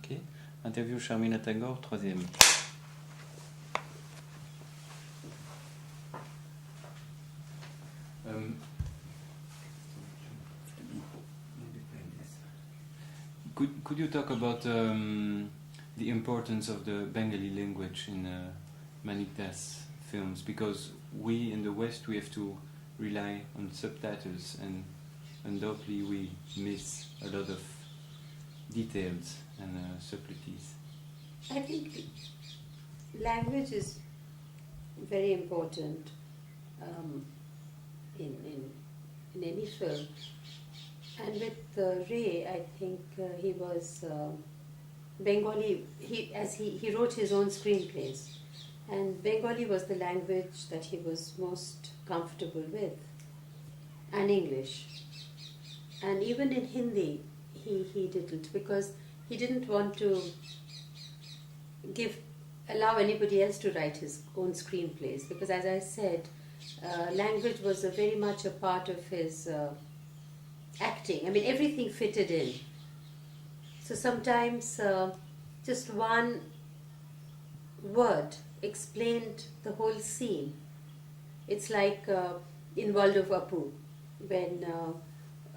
Ok. Interview Sharmila Tagore, troisième. Could you talk about the importance of the Bengali language in Manikdas films? Because we in the West, we have to rely on subtitles, and undoubtedly we miss a lot of details and subtleties. I think language is very important in any film. And with Ray, I think he was Bengali. He wrote his own screenplays, and Bengali was the language that he was most comfortable with, and English. And even in Hindi, he didn't, because he didn't want to allow anybody else to write his own screenplays, because as I said, language was very much a part of his acting. I mean, everything fitted in. So sometimes just one word explained the whole scene. It's like in World of Apu, when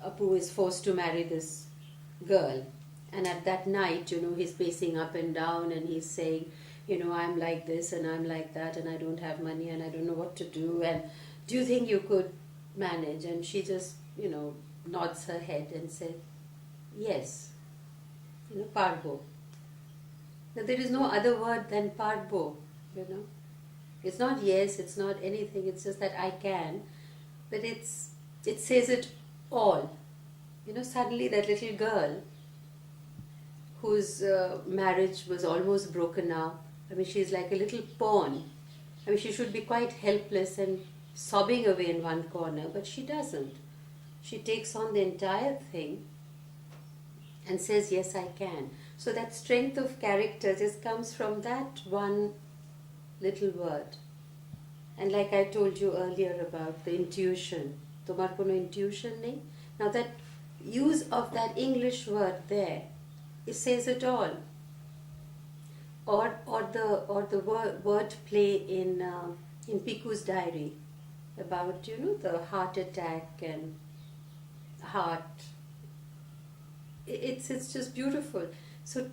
Apu is forced to marry this girl, and at that night, he's pacing up and down and he's saying, I'm like this and I'm like that and I don't have money and I don't know what to do, and do you think you could manage? And she just, nods her head and said, yes, parbo. Now, there is no other word than parbo, It's not yes, it's not anything, it's just that I can, but it says it all. Suddenly that little girl whose marriage was almost broken up, I mean, she's like a little pawn. I mean, she should be quite helpless and sobbing away in one corner, but she doesn't. She takes on the entire thing and says, yes, I can. So that strength of character just comes from that one little word. And like I told you earlier about the intuition, tomar kono intuition nahi? Now that use of that English word there, it says it all. Or the word play in Piku's diary about the heart attack and heart. It's just beautiful. So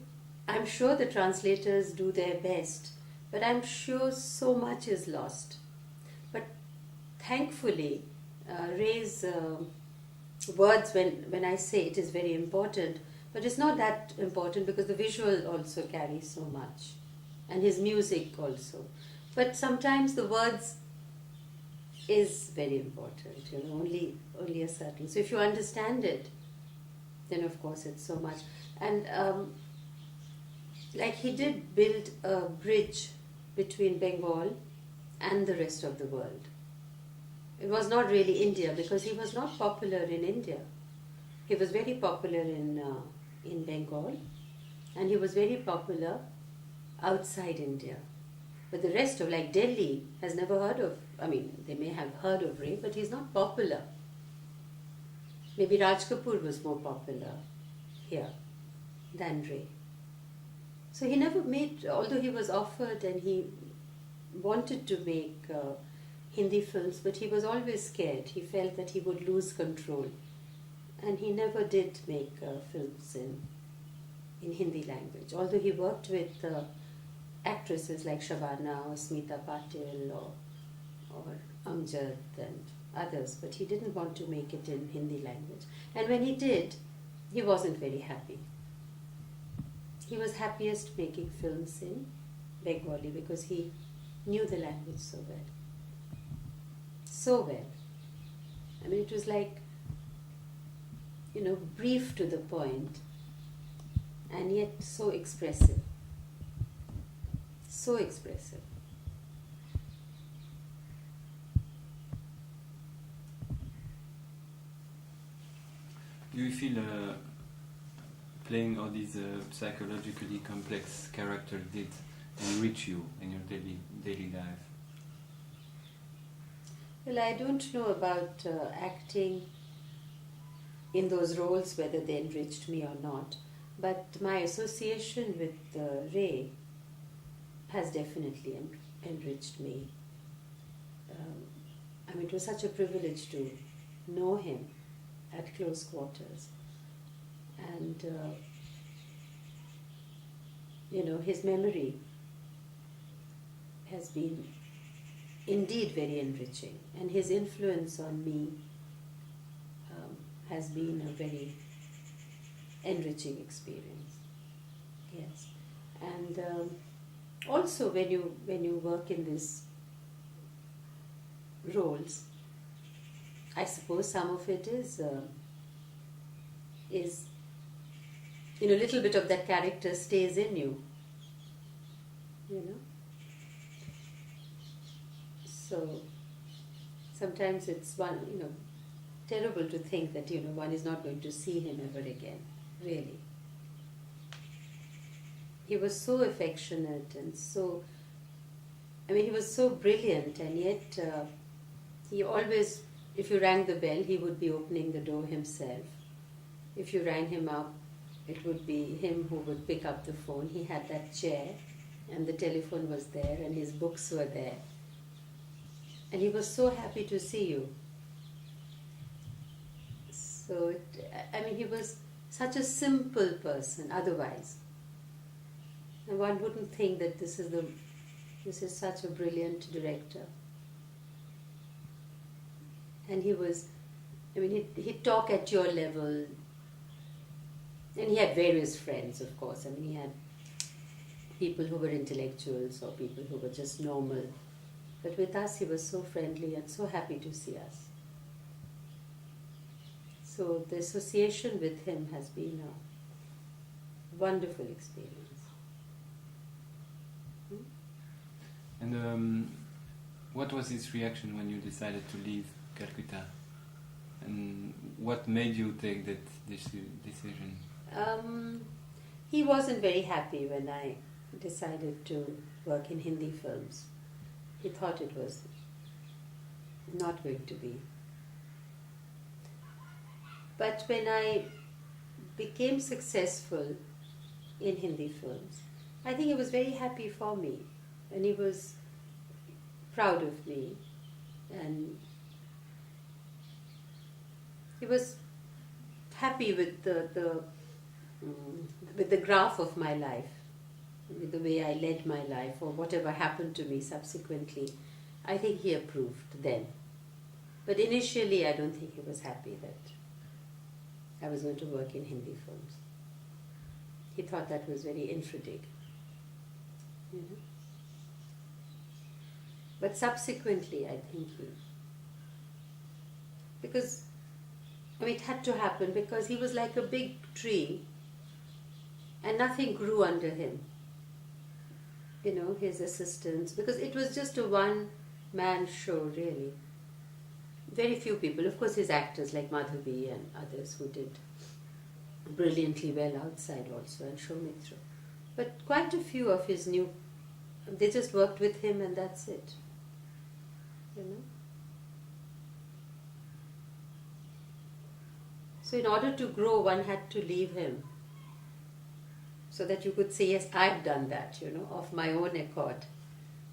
I'm sure the translators do their best, but I'm sure so much is lost. But thankfully, Ray's words, when I say it, is very important, but it's not that important because the visual also carries so much, and his music also. But sometimes the words is very important, only a certain. So if you understand it, then of course it's so much. And like he did build a bridge between Bengal and the rest of the world. It was not really India, because he was not popular in India. He was very popular in Bengal, and he was very popular outside India. But the rest of, like Delhi, has never heard of, I mean, they may have heard of Ray, but he's not popular. Maybe Raj Kapoor was more popular here than Ray. So he never made, although he was offered and he wanted to make Hindi films, but he was always scared. He felt that he would lose control. And he never did make films in Hindi language. Although he worked with actresses like Shabana or Smita Patil or Amjad and others, but he didn't want to make it in Hindi language. And when he did, he wasn't very happy. He was happiest making films in Bengali because he knew the language so well. So well. I mean, it was like, brief to the point, and yet so expressive. So expressive. Do you feel playing all these psychologically complex characters did enrich you in your daily life? Well, I don't know about acting in those roles, whether they enriched me or not. But my association with Ray has definitely enriched me. I mean, it was such a privilege to know him at close quarters. And, his memory has been indeed very enriching. And his influence on me has been a very enriching experience. Yes. And also when you work in these roles, I suppose some of it is a little bit of that character stays in you, So sometimes it's terrible to think that one is not going to see him ever again. Really, he was so affectionate and he was so brilliant, and yet he always, if you rang the bell, he would be opening the door himself. If you rang him up, it would be him who would pick up the phone. He had that chair, and the telephone was there, and his books were there. And he was so happy to see you. So, he was such a simple person otherwise. And one wouldn't think that this is such a brilliant director. And he'd talk at your level. And he had various friends, of course. He had people who were intellectuals or people who were just normal. But with us, he was so friendly and so happy to see us. So the association with him has been a wonderful experience. And what was his reaction when you decided to leave Calcutta? And what made you take that decision? He wasn't very happy when I decided to work in Hindi films. He thought it was not going to be. But when I became successful in Hindi films, I think he was very happy for me, and he was proud of me, and he was happy with the graph of my life, with the way I led my life, or whatever happened to me subsequently. I think he approved then. But initially, I don't think he was happy that I was going to work in Hindi films. He thought that was very infra-dig. But subsequently, I think because it had to happen, because he was like a big tree and nothing grew under him. His assistants, because it was just a one-man show, really. Very few people, of course, his actors like Madhavi and others who did brilliantly well outside also and show me through. But quite a few of his they just worked with him and that's it. So in order to grow, one had to leave him, so that you could say, yes, I've done that, of my own accord.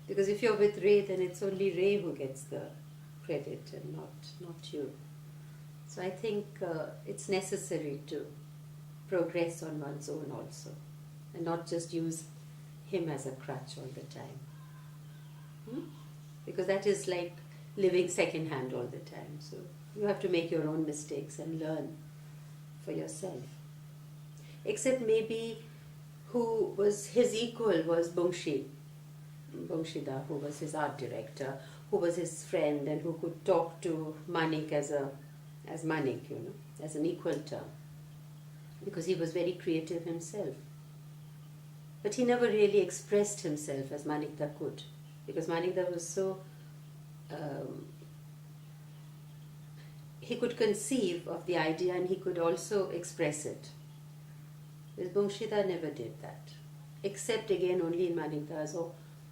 Because if you're with Ray, then it's only Ray who gets the credit and not you. So I think it's necessary to progress on one's own also, and not just use him as a crutch all the time. Because that is like living second hand all the time. So you have to make your own mistakes and learn for yourself. Except maybe who was his equal was Bongshida, who was his art director, who was his friend and who could talk to Manik as Manik, as an equal term, because he was very creative himself. But he never really expressed himself as Manikda could, because Manikda was so he could conceive of the idea and he could also express it. Whereas Bongshida never did that, except again only in Manikda's.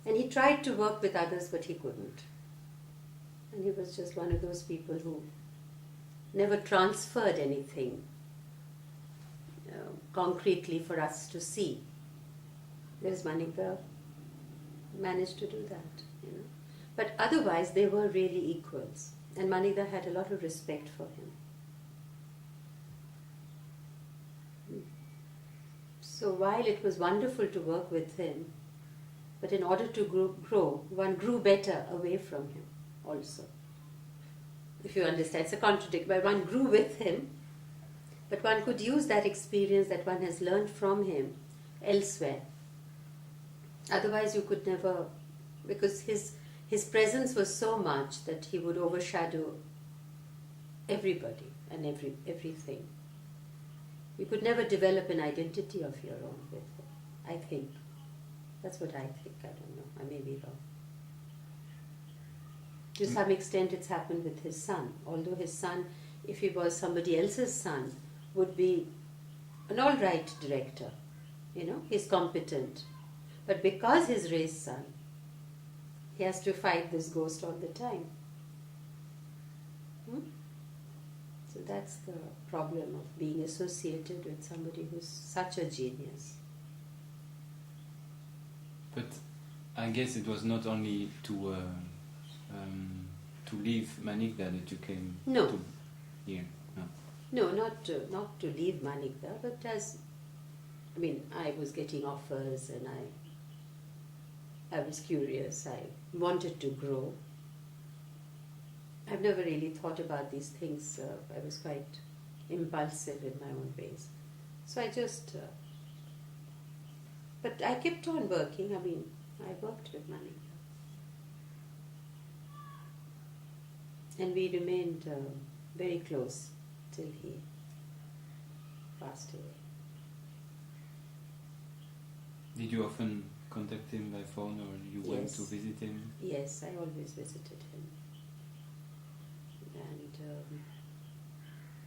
And he tried to work with others, but he couldn't. And he was just one of those people who never transferred anything concretely for us to see. Whereas Manikda managed to do that, you know. But otherwise, they were really equals, and Manikda had a lot of respect for him. So while it was wonderful to work with him, but in order to grow, one grew better away from him also. If you understand, it's a contradiction, but one grew with him, but one could use that experience that one has learned from him elsewhere. Otherwise you could never, because his presence was so much that he would overshadow everybody and everything. You could never develop an identity of your own with him, I think. That's what I think. I don't know. I may be wrong. To some extent it's happened with his son. Although his son, if he was somebody else's son, would be an all right director. You know, he's competent. But because he's Ray's son, he has to fight this ghost all the time. So that's the problem of being associated with somebody who's such a genius. But I guess it was not only to leave Manikda that you came to here. No, not to leave Manikda, but I was getting offers and I was curious. I wanted to grow. I've never really thought about these things. I was quite impulsive in my own ways. So I just... but I kept on working. I worked with Manikda. And we remained very close till he passed away. Did you often contact him by phone, or you went to visit him? Yes, I always visited him. And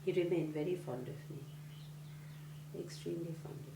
he remained very fond of me. Extremely fond of me.